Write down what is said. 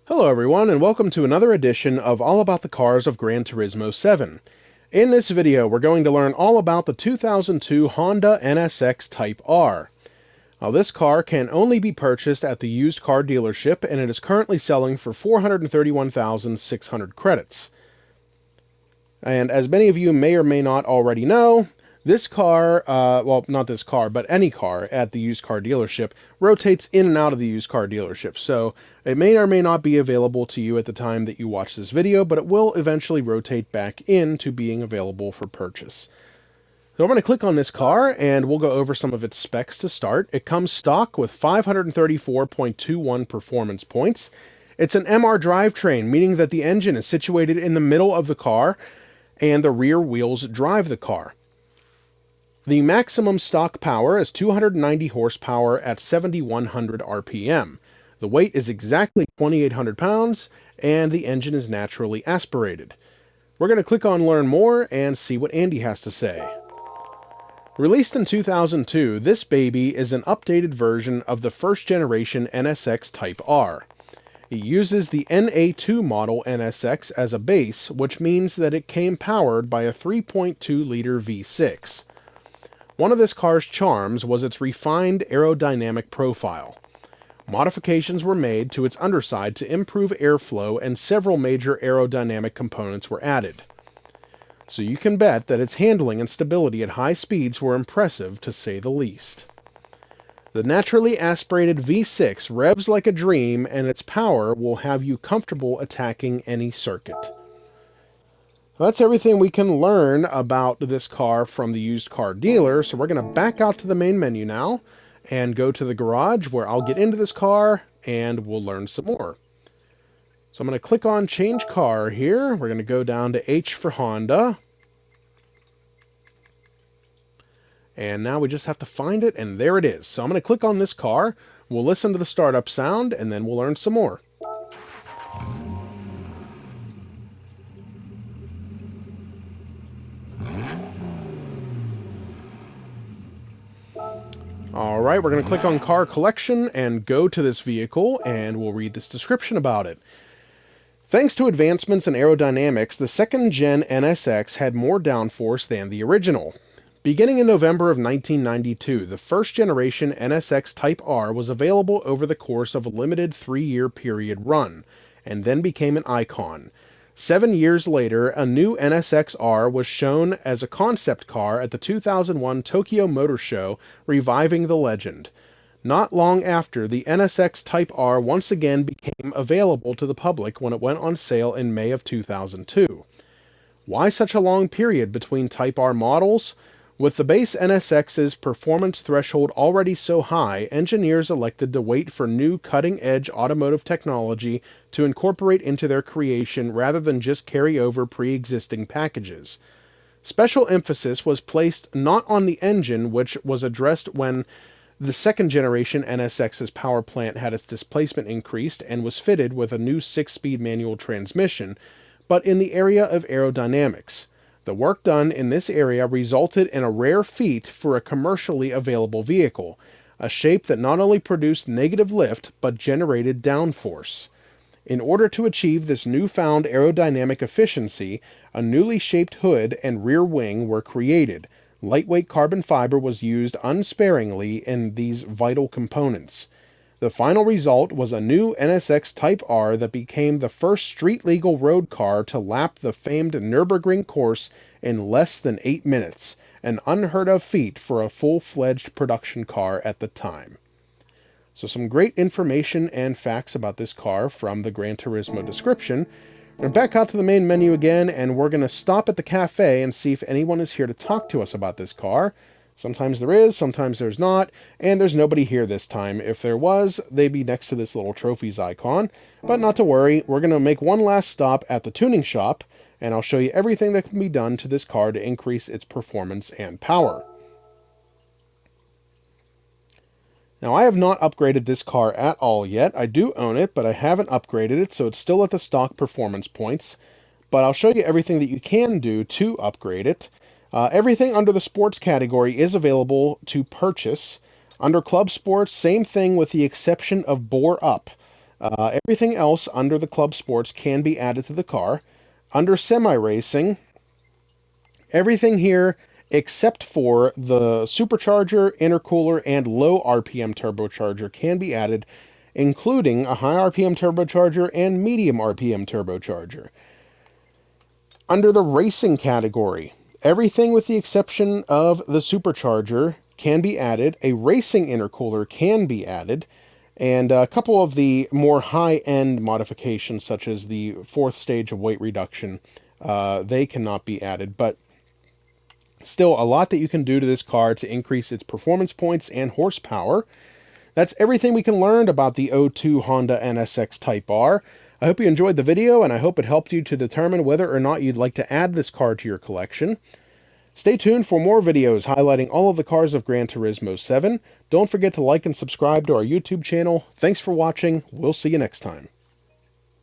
Hello everyone, and welcome to another edition of All About the Cars of Gran Turismo 7. In this video, we're going to learn all about the 2002 Honda NSX Type R. Now, this car can only be purchased at the used car dealership, and it is currently selling for 431,600 credits. And as many of you may or may not already know, this car, well, not this car, but any car at the used car dealership rotates in and out of the used car dealership. So it may or may not be available to you at the time that you watch this video, but it will eventually rotate back into being available for purchase. So I'm going to click on this car and we'll go over some of its specs to start. It comes stock with 534.21 performance points. It's an MR drivetrain, meaning that the engine is situated in the middle of the car and the rear wheels drive the car. The maximum stock power is 290 horsepower at 7,100 RPM. The weight is exactly 2,800 pounds, and the engine is naturally aspirated. We're going to click on Learn More and see what Andy has to say. Released in 2002, this baby is an updated version of the first generation NSX Type R. It uses the NA2 model NSX as a base, which means that it came powered by a 3.2-liter V6. One of this car's charms was its refined aerodynamic profile. Modifications were made to its underside to improve airflow, and several major aerodynamic components were added. So you can bet that its handling and stability at high speeds were impressive, to say the least. The naturally aspirated V6 revs like a dream, and its power will have you comfortable attacking any circuit. That's everything we can learn about this car from the used car dealer, so we're going to back out to the main menu now and go to the garage where I'll get into this car and we'll learn some more. So I'm going to click on Change Car here. We're going to go down to H for Honda. And now we just have to find it, and there it is. So I'm going to click on this car. We'll listen to the startup sound, and then we'll learn some more. All right, we're going to click on Car Collection and go to this vehicle, and we'll read this description about it. Thanks to advancements in aerodynamics, the second-gen NSX had more downforce than the original. Beginning in November of 1992, the first-generation NSX Type R was available over the course of a limited 3-year period run, and then became an icon. 7 years later, a new NSX-R was shown as a concept car at the 2001 Tokyo Motor Show, reviving the legend. Not long after, the NSX Type R once again became available to the public when it went on sale in May of 2002. Why such a long period between Type R models? With the base NSX's performance threshold already so high, engineers elected to wait for new cutting-edge automotive technology to incorporate into their creation rather than just carry over pre-existing packages. Special emphasis was placed not on the engine, which was addressed when the second-generation NSX's power plant had its displacement increased and was fitted with a new 6-speed manual transmission, but in the area of aerodynamics. The work done in this area resulted in a rare feat for a commercially available vehicle, a shape that not only produced negative lift, but generated downforce. In order to achieve this newfound aerodynamic efficiency, a newly shaped hood and rear wing were created. Lightweight carbon fiber was used unsparingly in these vital components. The final result was a new NSX Type R that became the first street-legal road car to lap the famed Nürburgring course in less than 8 minutes, an unheard-of feat for a full-fledged production car at the time. So some great information and facts about this car from the Gran Turismo description. We're back out to the main menu again, and we're going to stop at the cafe and see if anyone is here to talk to us about this car. Sometimes there is, sometimes there's not, and there's nobody here this time. If there was, they'd be next to this little trophies icon. But not to worry, we're going to make one last stop at the tuning shop, and I'll show you everything that can be done to this car to increase its performance and power. Now, I have not upgraded this car at all yet. I do own it, but I haven't upgraded it, so it's still at the stock performance points. But I'll show you everything that you can do to upgrade it. Everything under the sports category is available to purchase. Under Club Sports, same thing with the exception of Bore Up. Everything else under the Club Sports can be added to the car. Under semi-racing, everything here except for the supercharger, intercooler, and low RPM turbocharger can be added, including a high RPM turbocharger and medium RPM turbocharger. Under the racing category, everything with the exception of the supercharger can be added. A racing intercooler can be added, and a couple of the more high-end modifications, such as the fourth stage of weight reduction, they cannot be added. But still, a lot that you can do to this car to increase its performance points and horsepower. That's everything we can learn about the '02 Honda NSX Type R. I hope you enjoyed the video, and I hope it helped you to determine whether or not you'd like to add this car to your collection. Stay tuned for more videos highlighting all of the cars of Gran Turismo 7. Don't forget to like and subscribe to our YouTube channel. Thanks for watching. We'll see you next time.